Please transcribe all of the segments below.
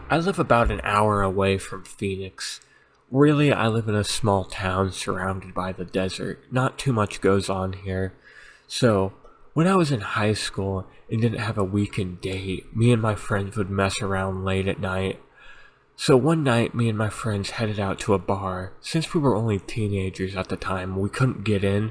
I live about an hour away from Phoenix. Really, I live in a small town surrounded by the desert. Not too much goes on here. So, when I was in high school and didn't have a weekend date, me and my friends would mess around late at night. So one night, me and my friends headed out to a bar. Since we were only teenagers at the time, we couldn't get in,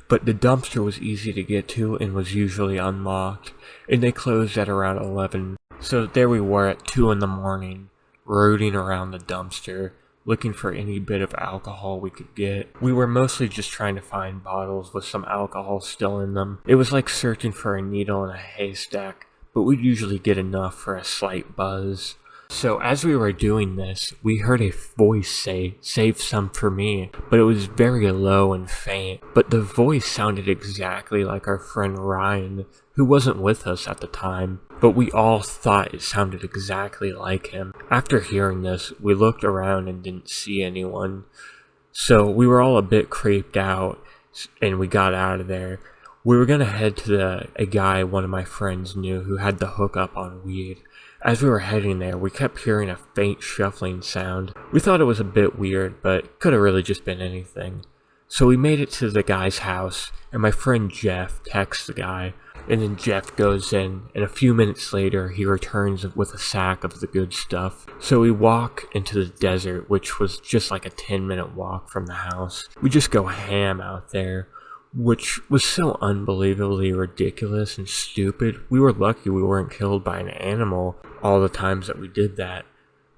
but the dumpster was easy to get to and was usually unlocked, and they closed at around 11. So there we were at 2 in the morning, rooting around the dumpster, looking for any bit of alcohol we could get. We were mostly just trying to find bottles with some alcohol still in them. It was like searching for a needle in a haystack, but we'd usually get enough for a slight buzz. So as we were doing this, we heard a voice say, "Save some for me," but it was very low and faint. But the voice sounded exactly like our friend Ryan, who wasn't with us at the time, but we all thought it sounded exactly like him. After hearing this, we looked around and didn't see anyone. So we were all a bit creeped out, and we got out of there. We were gonna head to a guy one of my friends knew who had the hookup on weed. As we were heading there, we kept hearing a faint shuffling sound. We thought it was a bit weird, but could have really just been anything. So we made it to the guy's house, and my friend Jeff texts the guy, and then Jeff goes in, and a few minutes later, he returns with a sack of the good stuff. So we walk into the desert, which was just like a 10-minute walk from the house. We just go ham out there, which was so unbelievably ridiculous and stupid. We were lucky we weren't killed by an animal all the times that we did that.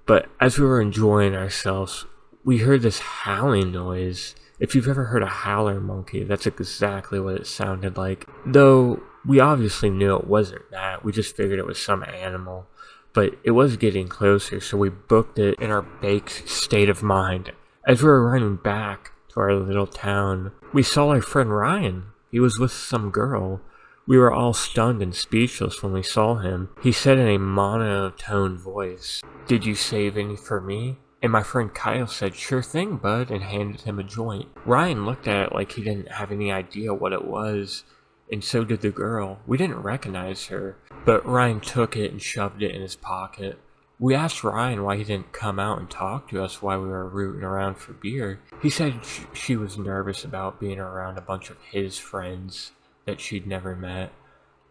But as we were enjoying ourselves, we heard this howling noise. If you've ever heard a howler monkey, that's exactly what it sounded like. Though we obviously knew it wasn't that, we just figured it was some animal. But it was getting closer, so we booked it in our baked state of mind. As we were running back to our little town, we saw our friend Ryan. He was with some girl. We were all stunned and speechless when we saw him. He said in a monotone voice, "Did you save any for me?" And my friend Kyle said, "Sure thing, bud," and handed him a joint. Ryan looked at it like he didn't have any idea what it was, and so did the girl. We didn't recognize her, but Ryan took it and shoved it in his pocket. We asked Ryan why he didn't come out and talk to us while we were rooting around for beer. He said she was nervous about being around a bunch of his friends that she'd never met.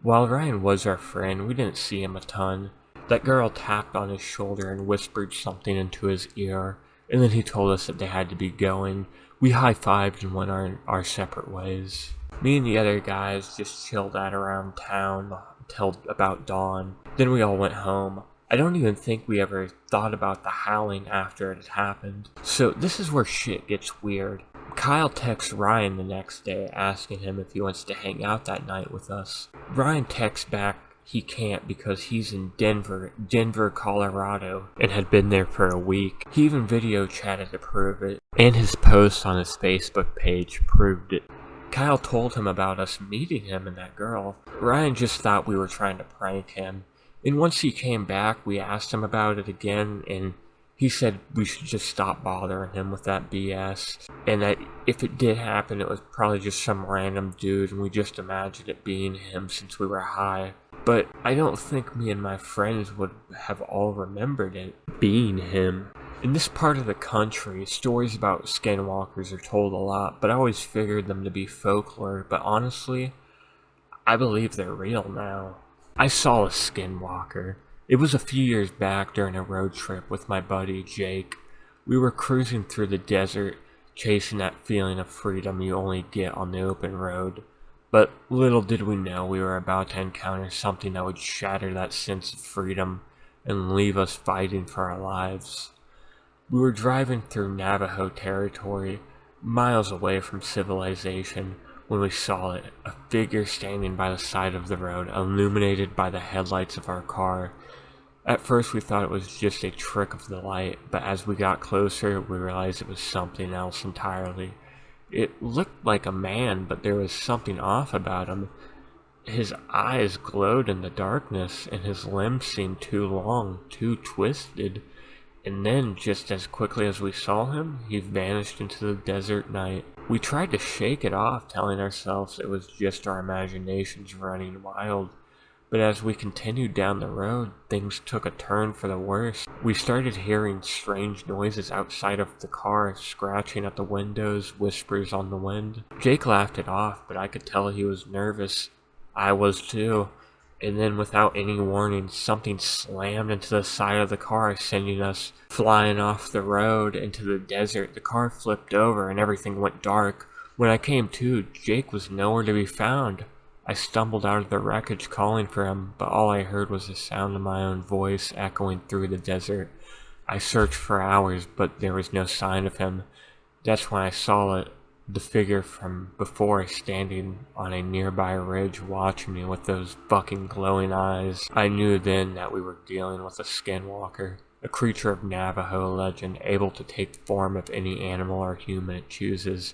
While Ryan was our friend, we didn't see him a ton. That girl tapped on his shoulder and whispered something into his ear, and then he told us that they had to be going. We high-fived and went our separate ways. Me and the other guys just chilled out around town until about dawn. Then we all went home. I don't even think we ever thought about the howling after it had happened. So this is where shit gets weird. Kyle texts Ryan the next day asking him if he wants to hang out that night with us. Ryan texts back he can't because he's in Denver, Colorado, and had been there for a week. He even video chatted to prove it, and his post on his Facebook page proved it. Kyle told him about us meeting him and that girl. Ryan just thought we were trying to prank him. And once he came back, we asked him about it again, and he said we should just stop bothering him with that BS. And that if it did happen, it was probably just some random dude, and we just imagined it being him since we were high. But I don't think me and my friends would have all remembered it being him. In this part of the country, stories about skinwalkers are told a lot, but I always figured them to be folklore. But honestly, I believe they're real now. I saw a skinwalker. It was a few years back during a road trip with my buddy Jake. We were cruising through the desert, chasing that feeling of freedom you only get on the open road. But little did we know we were about to encounter something that would shatter that sense of freedom and leave us fighting for our lives. We were driving through Navajo territory, miles away from civilization, when we saw it, a figure standing by the side of the road, illuminated by the headlights of our car. At first we thought it was just a trick of the light, but as we got closer, we realized it was something else entirely. It looked like a man, but there was something off about him. His eyes glowed in the darkness, and his limbs seemed too long, too twisted. And then, just as quickly as we saw him, he vanished into the desert night. We tried to shake it off, telling ourselves it was just our imaginations running wild, But as we continued down the road, things took a turn for the worse. We started hearing strange noises outside of the car, scratching at the windows, whispers on the wind. Jake laughed it off, but I could tell he was nervous. I was too. And then without any warning, something slammed into the side of the car, sending us flying off the road into the desert. The car flipped over and everything went dark. When I came to, Jake was nowhere to be found. I stumbled out of the wreckage calling for him, but all I heard was the sound of my own voice echoing through the desert. I searched for hours, but there was no sign of him. That's when I saw it, the figure from before standing on a nearby ridge watching me with those fucking glowing eyes. I knew then that we were dealing with a skinwalker, a creature of Navajo legend able to take the form of any animal or human it chooses.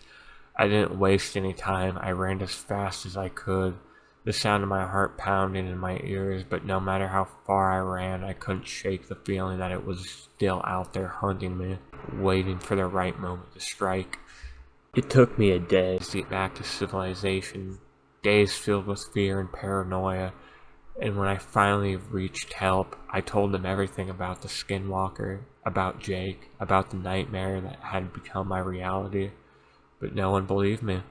I didn't waste any time. I ran as fast as I could, the sound of my heart pounding in my ears, but no matter how far I ran, I couldn't shake the feeling that it was still out there hunting me, waiting for the right moment to strike. It took me a day to get back to civilization, days filled with fear and paranoia, and when I finally reached help, I told them everything about the skinwalker, about Jake, about the nightmare that had become my reality. But no one believed me.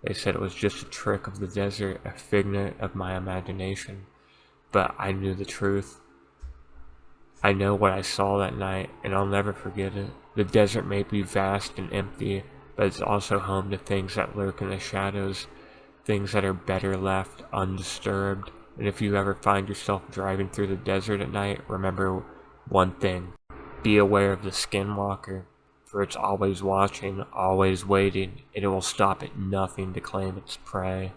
They said it was just a trick of the desert, a figment of my imagination. But I knew the truth. I know what I saw that night, and I'll never forget it. The desert may be vast and empty, but it's also home to things that lurk in the shadows, things that are better left undisturbed. And if you ever find yourself driving through the desert at night, remember one thing. Be aware of the skinwalker. For it's always watching, always waiting, and it will stop at nothing to claim its prey.